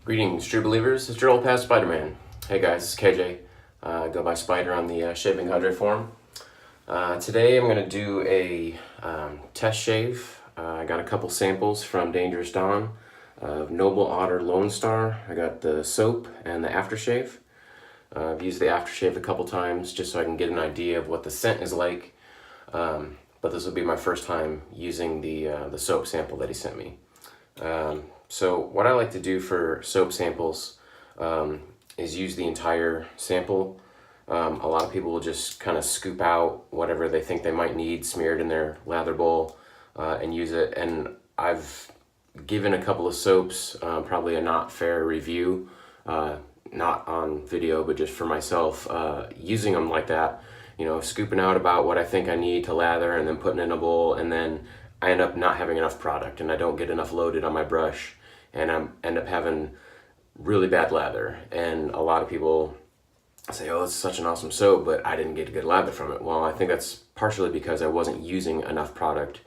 Greetings, true believers. It's your old past Spider-Man. Hey guys, it's KJ. Go by Spider on the shaving hydrate forum. Today I'm going to do a test shave. I got a couple samples from Dangerous Dawn of Noble Otter Lone Star. I got the soap and the aftershave. I've used the aftershave a couple times just so I can get an idea of what the scent is like. But this will be my first time using the soap sample that he sent me. So what I like to do for soap samples is use the entire sample. A lot of people will just kind of scoop out whatever they think they might need, smear it in their lather bowl, and use it. And I've given a couple of soaps probably a not fair review, not on video, but just for myself, using them like that. You know, scooping out about what I think I need to lather and then putting it in a bowl, and then I end up not having enough product and I don't get enough loaded on my brush, and I end up having really bad lather. And a lot of people say, oh, it's such an awesome soap, but I didn't get a good lather from it. Well, I think that's partially because I wasn't using enough product,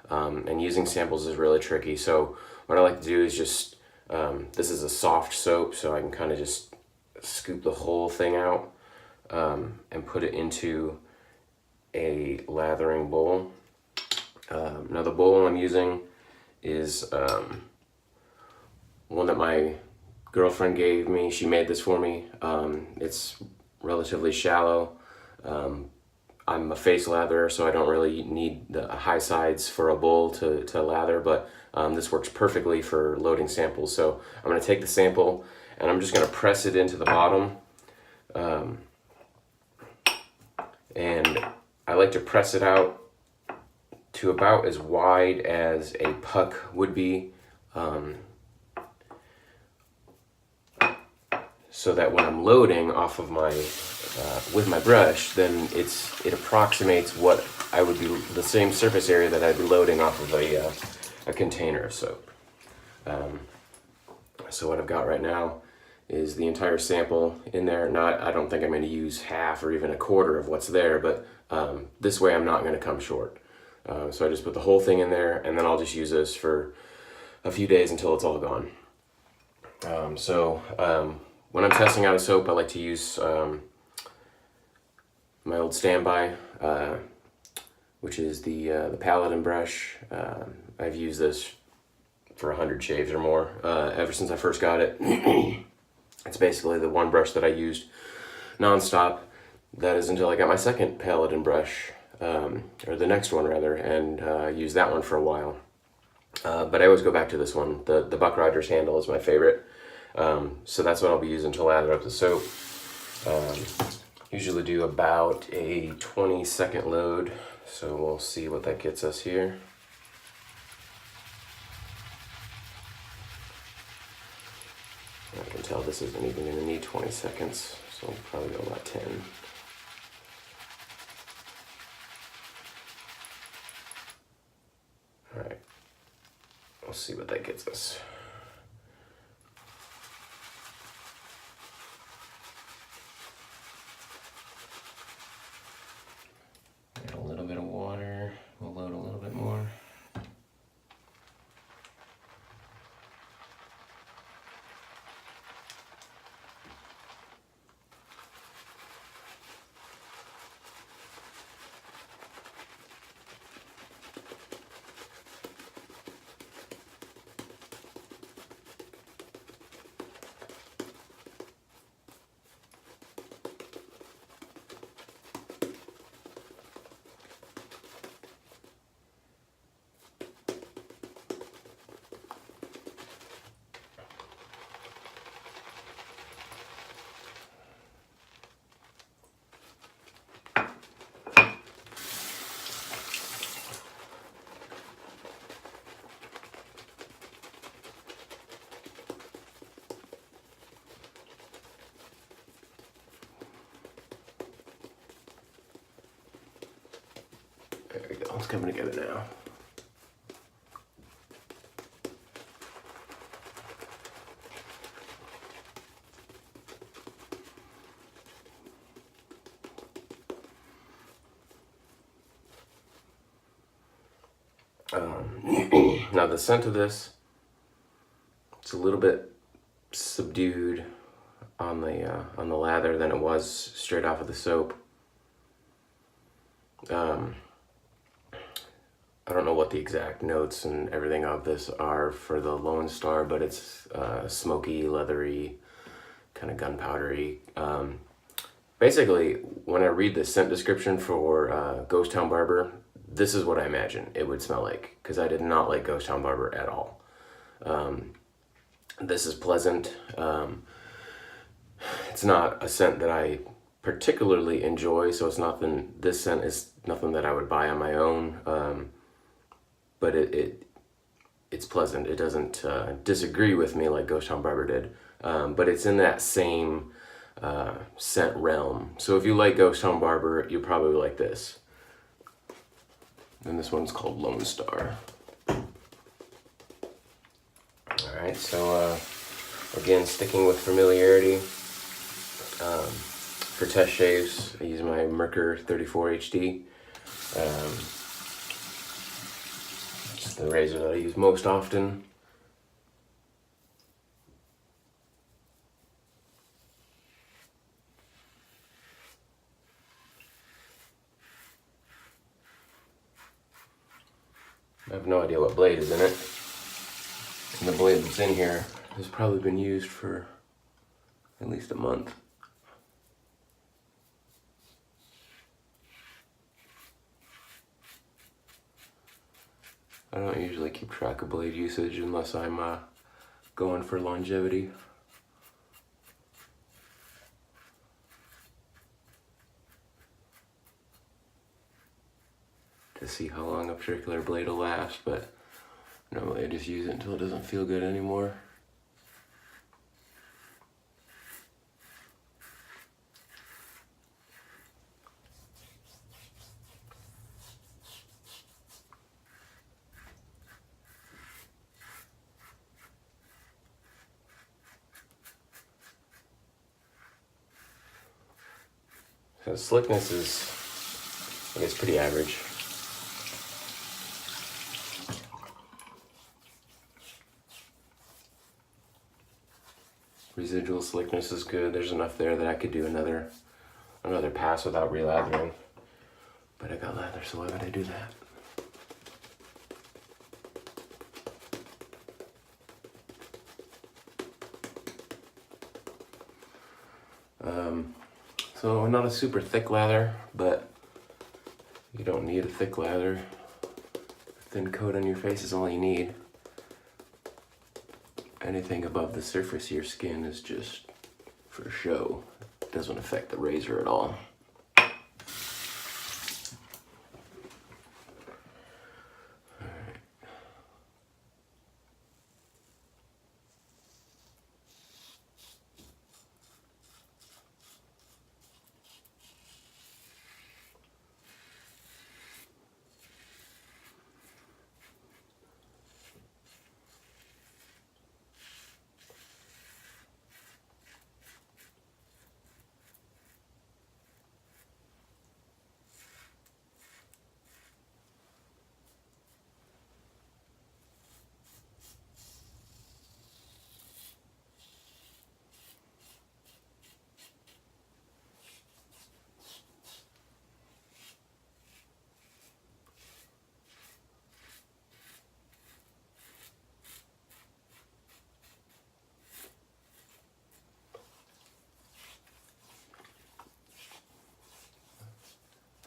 and using samples is really tricky. So what I like to do is just, this is a soft soap, so I can kind of just scoop the whole thing out and put it into a lathering bowl. Now the bowl I'm using is one that my girlfriend gave me. She made this for me. It's relatively shallow. I'm a face latherer, so I don't really need the high sides for a bowl to lather, but this works perfectly for loading samples. So I'm going to take the sample and I'm just going to press it into the bottom. And I like to press it out to about as wide as a puck would be, so that when I'm loading off of my with my brush, then it approximates what I would be, the same surface area that I'd be loading off of a container of soap. So what I've got right now is the entire sample in there. I don't think I'm going to use half or even a quarter of what's there, but this way I'm not going to come short. So I just put the whole thing in there, and then I'll just use this for a few days until it's all gone. When I'm testing out a soap, I like to use my old standby, which is the Paladin brush. I've used this for 100 shaves or more ever since I first got it. It's basically the one brush that I used nonstop. That is until I got my second Paladin brush, or the next one rather, and used that one for a while. But I always go back to this one. The Buck Rogers handle is my favorite. So that's what I'll be using to lather up the soap. Usually do about a 20-second load, so we'll see what that gets us here. I can tell this isn't even going to need 20 seconds, so we'll probably go about 10. Alright, we'll see what that gets us. Add a little bit of water, we'll load a little bit more. There we go, it's coming together now. Now the scent of this, it's a little bit subdued on the lather than it was straight off of the soap. I don't know what the exact notes and everything of this are for the Lone Star, but it's smoky, leathery, kind of gunpowdery. Basically, when I read the scent description for Ghost Town Barber, this is what I imagine it would smell like, because I did not like Ghost Town Barber at all. This is pleasant. It's not a scent that I particularly enjoy, so it's nothing. This scent is nothing that I would buy on my own. But it's pleasant. It doesn't disagree with me like Ghost Town Barber did. But it's in that same scent realm. So if you like Ghost Town Barber, you'll probably like this. And this one's called Lone Star. Alright, so again, sticking with familiarity, for test shaves, I use my Merkur 34 HD. It's the razor that I use most often. I have no idea what blade is in it. And the blade that's in here has probably been used for at least a month. I don't usually keep track of blade usage unless I'm going for longevity. To see how long a particular blade will last, but normally I just use it until it doesn't feel good anymore. So slickness is, I guess, pretty average. Residual slickness is good. There's enough there that I could do another pass without relathering. But I got lather, so why would I do that? So not a super thick lather, but you don't need a thick lather. A thin coat on your face is all you need. Anything above the surface of your skin is just for show. It doesn't affect the razor at all.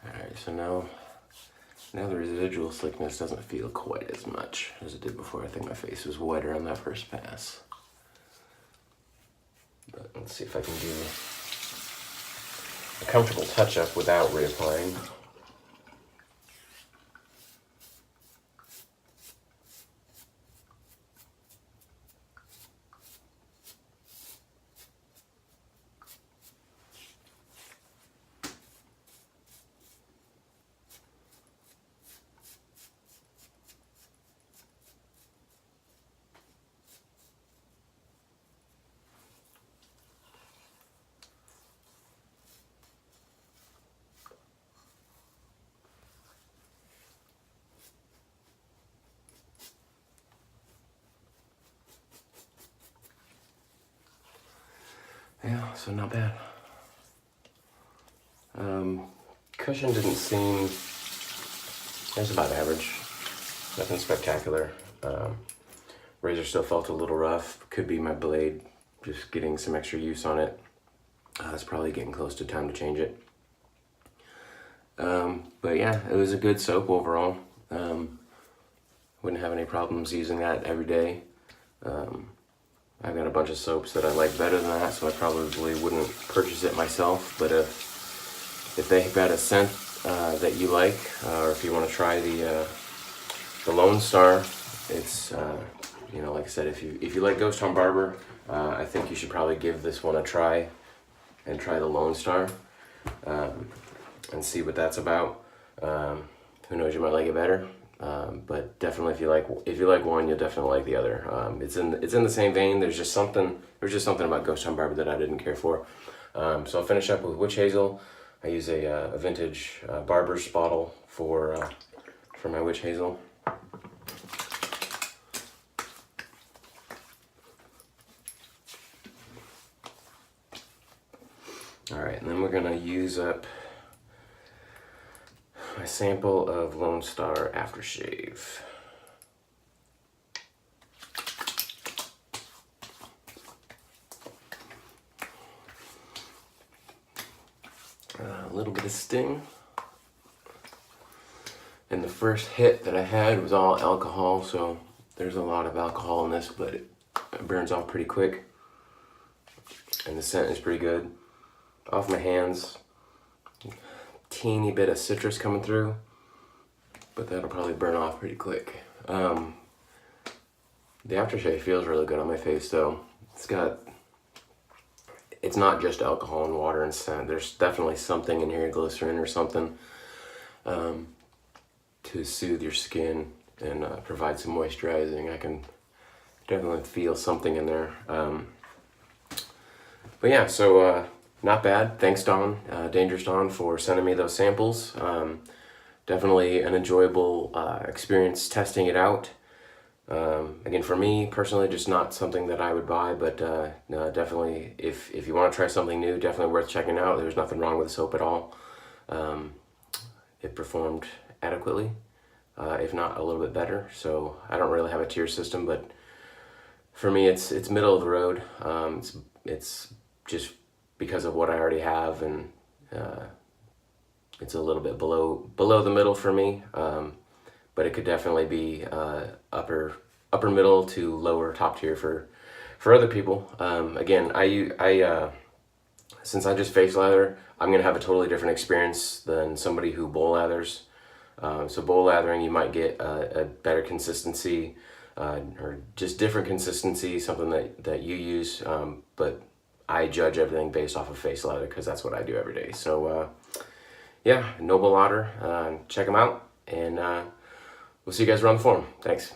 Alright, so now the residual slickness doesn't feel quite as much as it did before. I think my face was wetter on that first pass. But let's see if I can do a comfortable touch-up without reapplying. Yeah, so not bad. Cushion didn't seem, it was about average, nothing spectacular. Razor still felt a little rough. Could be my blade just getting some extra use on it. It's probably getting close to time to change it. But yeah, it was a good soap overall. Wouldn't have any problems using that every day. I've got a bunch of soaps that I like better than that, so I probably wouldn't purchase it myself. But if they've got a scent that you like, or if you want to try the Lone Star, it's you know, like I said, if you like Ghost Town Barber, I think you should probably give this one a try and try the Lone Star and see what that's about. Who knows, you might like it better. But definitely, if you like one, you'll definitely like the other. It's in the same vein. There's just something about Ghost Town Barber that I didn't care for. So I'll finish up with Witch Hazel. I use a vintage Barber's bottle for my Witch Hazel. All right, and then we're gonna use up my sample of Lone Star aftershave. A little bit of sting. And the first hit that I had was all alcohol, so there's a lot of alcohol in this, but it burns off pretty quick. And the scent is pretty good. Off my hands, teeny bit of citrus coming through, but that'll probably burn off pretty quick. The aftershave feels really good on my face though. It's not just alcohol and water and scent. There's definitely something in here, glycerin or something, to soothe your skin and provide some moisturizing. I can definitely feel something in there. But yeah, so not bad. Thanks, Dawn, Dangerous Dawn, for sending me those samples. Definitely an enjoyable experience testing it out. Again, for me personally, just not something that I would buy, but no, definitely, if you want to try something new, definitely worth checking out. There's nothing wrong with the soap at all. It performed adequately, if not a little bit better. So I don't really have a tier system, but for me, it's middle of the road. It's just because of what I already have, and it's a little bit below the middle for me. But it could definitely be upper middle to lower top tier for other people. Again, I since I just face lather, I'm gonna have a totally different experience than somebody who bowl lathers. So bowl lathering, you might get a better consistency, or just different consistency, something that you use. But I judge everything based off of face lather because that's what I do every day. So yeah, Noble Otter, check them out, and we'll see you guys around the forum. Thanks.